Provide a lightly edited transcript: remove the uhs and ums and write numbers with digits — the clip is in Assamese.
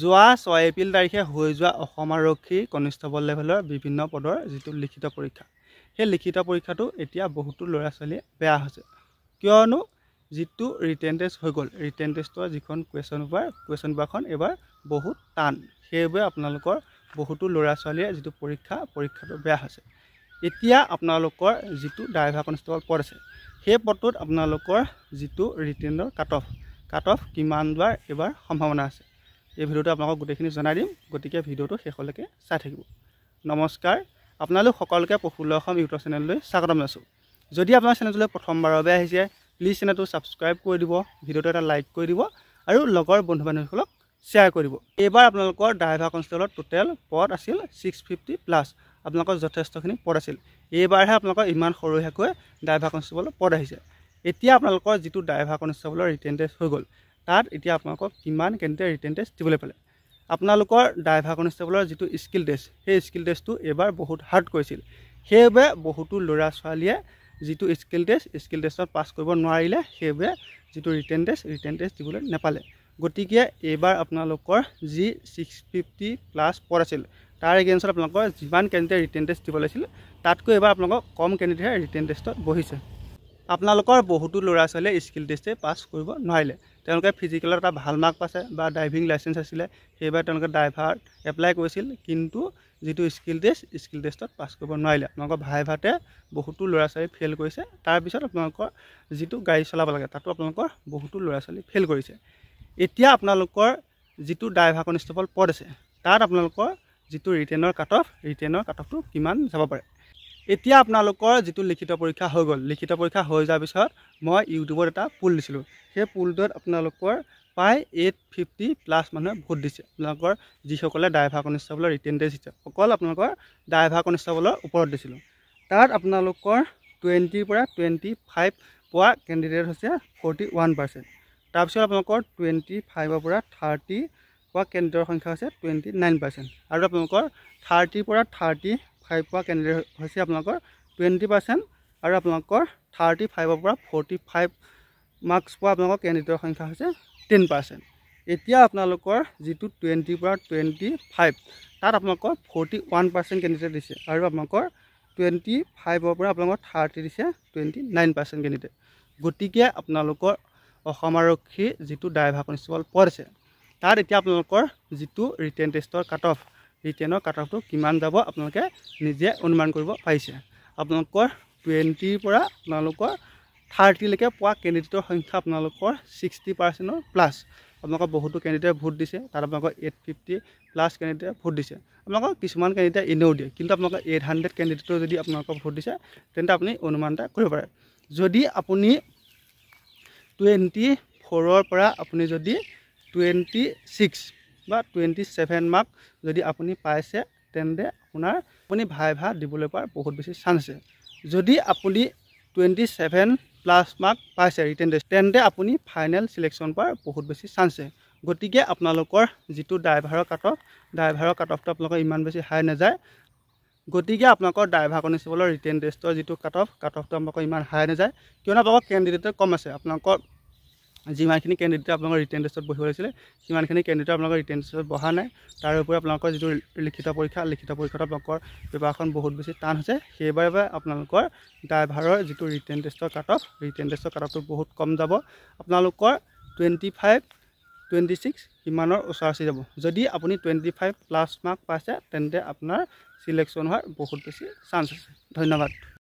যোৱা 6 এপ্ৰিল তাৰিখে হৈ যোৱা অসম আৰক্ষী কনিষ্টেবল লেভেলৰ বিভিন্ন পদৰ যিটো লিখিত পৰীক্ষা, সেই লিখিত পৰীক্ষাটো এতিয়া বহুতো ল'ৰা ছোৱালীয়ে বেয়া হৈছে। কিয়নো যিটো ৰিটেন টেষ্ট হৈ গ'ল, ৰিটেন টেষ্টৰ যিখন কুৱেশ্যন পেপাৰখন এবাৰ বহুত টান। সেইবাবে আপোনালোকৰ বহুতো ল'ৰা ছোৱালীয়ে যিটো পৰীক্ষাটো বেয়া হৈছে। এতিয়া আপোনালোকৰ যিটো ড্ৰাইভাৰ কনিষ্টেবল পদ আছে, সেই পদটোত আপোনালোকৰ যিটো ৰিটেনৰ কাট অফ কিমান যোৱাৰ এবাৰ সম্ভাৱনা আছে। এই ভিডিঅ'টো আপোনালোকক গোটেইখিনি জনাই দিম, গতিকে ভিডিঅ'টো শেষলৈকে চাই থাকিব। নমস্কাৰ, আপোনালোক সকলোকে প্ৰফুল্ল অসম ইউটিউব চেনেললৈ স্বাগতম জনাইছোঁ। যদি আপোনাৰ চেনেলটোলৈ প্ৰথমবাৰৰ বাবে আহিছে, প্লিজ চেনেলটো ছাবস্ক্ৰাইব কৰি দিব, ভিডিঅ'টো এটা লাইক কৰি দিব আৰু লগৰ বন্ধু বান্ধৱীসকলক শ্বেয়াৰ কৰিব। এইবাৰ আপোনালোকৰ ড্ৰাইভাৰ কনষ্টেবলৰ টোটেল পদ আছিল 650+। আপোনালোকৰ যথেষ্টখিনি পদ আছিল। এইবাৰহে আপোনালোকৰ ইমান সৰহীয়াকৈ ড্ৰাইভাৰ কনষ্টেবলৰ পদ আহিছে। এতিয়া আপোনালোকৰ যিটো ড্ৰাইভাৰ কনষ্টেবলৰ ৰিটেন টেষ্ট হৈ গ'ল, তাত এতিয়া আপোনালোকক কিমান কেণ্ডিডেটে ৰিটেন টেষ্ট দিবলৈ পালে। আপোনালোকৰ ড্ৰাইভাৰ কনষ্টেবলৰ যিটো স্কিল টেষ্ট, সেই স্কিল টেষ্টটো এইবাৰ বহুত হাৰ্ড কৰিছিল। সেইবাবে বহুতো ল'ৰা ছোৱালীয়ে যিটো স্কিল টেষ্টত পাছ কৰিব নোৱাৰিলে, সেইবাবে যিটো ৰিটেন টেষ্ট দিবলৈ নাপালে। গতিকে এইবাৰ আপোনালোকৰ যি 650+ পদ আছিল, তাৰ এগেইনষ্টত আপোনালোকৰ যিমান কেণ্ডিডেটে ৰিটেন টেষ্ট দিব লাগিছিল, তাতকৈ এইবাৰ আপোনালোকক কম কেণ্ডিডেটে ৰিটেন টেষ্টত বহিছে। আপোনালোকৰ বহুতো ল'ৰা ছোৱালীয়ে স্কিল টেষ্টে পাছ কৰিব নোৱাৰিলে। তেওঁলোকে ফিজিকেলত এটা ভাল মাৰ্ক পাইছে বা ড্ৰাইভিং লাইচেঞ্চ আছিলে, সেইবাবে তেওঁলোকে ড্ৰাইভাৰ এপ্লাই কৰিছিল, কিন্তু যিটো স্কিল টেষ্টত পাছ কৰিব নোৱাৰিলে। আপোনালোকৰ ভাইভাতে বহুতো ল'ৰা ছোৱালী ফেইল কৰিছে। তাৰপিছত আপোনালোকৰ যিটো গাড়ী চলাব লাগে, তাতো আপোনালোকৰ বহুতো ল'ৰা ছোৱালী ফেইল কৰিছে। এতিয়া আপোনালোকৰ যিটো ড্ৰাইভাৰ কনষ্টেবল পদ আছে, তাত আপোনালোকৰ যিটো ৰিটেনৰ কাট অফটো কিমান যাব পাৰে। এতিয়া আপোনালোকৰ যিটো লিখিত পৰীক্ষা হৈ গ'ল, লিখিত পৰীক্ষা হৈ যোৱাৰ পিছত মই ইউটিউবত এটা পোল দিছিলোঁ। সেই পোলটোত আপোনালোকৰ প্ৰায় 850+ মানুহে ভোট দিছে। আপোনালোকৰ যিসকলে ড্ৰাইভাৰ কনষ্টেবলৰ ৰিটেন টেষ্ট দিছে, অকল আপোনালোকৰ ড্ৰাইভাৰ কনষ্টেবলৰ ওপৰত দিছিলোঁ। তাত আপোনালোকৰ 20 পৰা 25 পোৱা কেণ্ডিডেট হৈছে 41%। তাৰপিছত আপোনালোকৰ 25 পৰা 30 পোৱা কেণ্ডিডেটৰ সংখ্যা হৈছে 29%। আৰু আপোনালোকৰ 30 পৰা 35 পোৱা কেণ্ডিডেট হৈছে আপোনালোকৰ 20%। আৰু আপোনালোকৰ 35 পৰা 45 মাৰ্কছ পোৱা আপোনালোকৰ কেণ্ডিডেটৰ সংখ্যা হৈছে 10%। এতিয়া আপোনালোকৰ যিটো 20 পৰা 25, তাত আপোনালোকৰ 41% কেণ্ডিডেট দিছে। আৰু আপোনালোকৰ 25 পৰা আপোনালোকৰ 30 দিছে 29% কেণ্ডিডেট। গতিকে আপোনালোকৰ অসম আৰক্ষী যিটো ড্ৰাইভাৰ কনষ্টেবল পদ আছে, তাত এতিয়া আপোনালোকৰ যিটো ৰিটেন টেষ্টৰ ৰিটেনৰ কাট অফটো কিমান যাব আপোনালোকে নিজে অনুমান কৰিব পাৰিছে। আপোনালোকৰ 20 পৰা আপোনালোকৰ 30লৈকে পোৱা কেণ্ডিডেটৰ সংখ্যা আপোনালোকৰ 60%+। আপোনালোকৰ বহুতো কেণ্ডিডেটে ভোট দিছে। তাত আপোনালোকৰ 850+ কেণ্ডিডেটে ভোট দিছে। আপোনালোকৰ কিছুমান কেণ্ডিডেটে এনেও দিয়ে, কিন্তু আপোনালোকৰ 800 কেণ্ডিডেটৰ যদি আপোনালোকৰ ভোট দিছে, তেন্তে আপুনি অনুমান এটা কৰিব পাৰে। যদি আপুনি 24ৰ পৰা আপুনি যদি 26 বা 27 মাৰ্ক যদি আপুনি পাইছে, তেন্তে আপুনি ভাইভা দিবলৈ পোৱাৰ বহুত বেছি চান্স আছে। যদি আপুনি 27+ মাৰ্ক পাইছে ৰিটেন টেষ্ট, তেন্তে আপুনি ফাইনেল চিলেকশ্যন পোৱাৰ বহুত বেছি চান্স আছে। গতিকে আপোনালোকৰ যিটো ড্ৰাইভাৰৰ কাট অফটো আপোনালোকৰ ইমান বেছি হাই নাযায়। গতিকে আপোনালোকৰ ড্ৰাইভাৰ কনষ্টেবলৰ ৰিটেন টেষ্টৰ যিটো কাট অফটো আপোনালোকৰ ইমান হাই নাযায়, কিয়নো আপোনালোকৰ কেণ্ডিডেট কম আছে। আপোনালোকৰ যিমানখিনি কেণ্ডিডেটে আপোনালোকৰ ৰিটেন টেষ্টত বহিব লাগিছিলে, সিমানখিনি কেণ্ডিডেট আপোনালোকৰ ৰিটেন টেষ্টত বহা নাই। তাৰোপৰি আপোনালোকৰ যিটো লিখিত পৰীক্ষাত আপোনালোকৰ পেপাৰখন বহুত বেছি টান হৈছে। সেইবাবে আপোনালোকৰ ড্ৰাইভাৰৰ যিটো ৰিটেন টেষ্টৰ কাট অফটো বহুত কম যাব। আপোনালোকৰ 25, 26 ইমানৰ ওচৰা-ওচৰি যাব। যদি আপুনি 25+ মাৰ্ক পাইছে, তেন্তে আপোনাৰ চিলেকশ্যন হোৱাৰ বহুত বেছি চান্স আছে। ধন্যবাদ।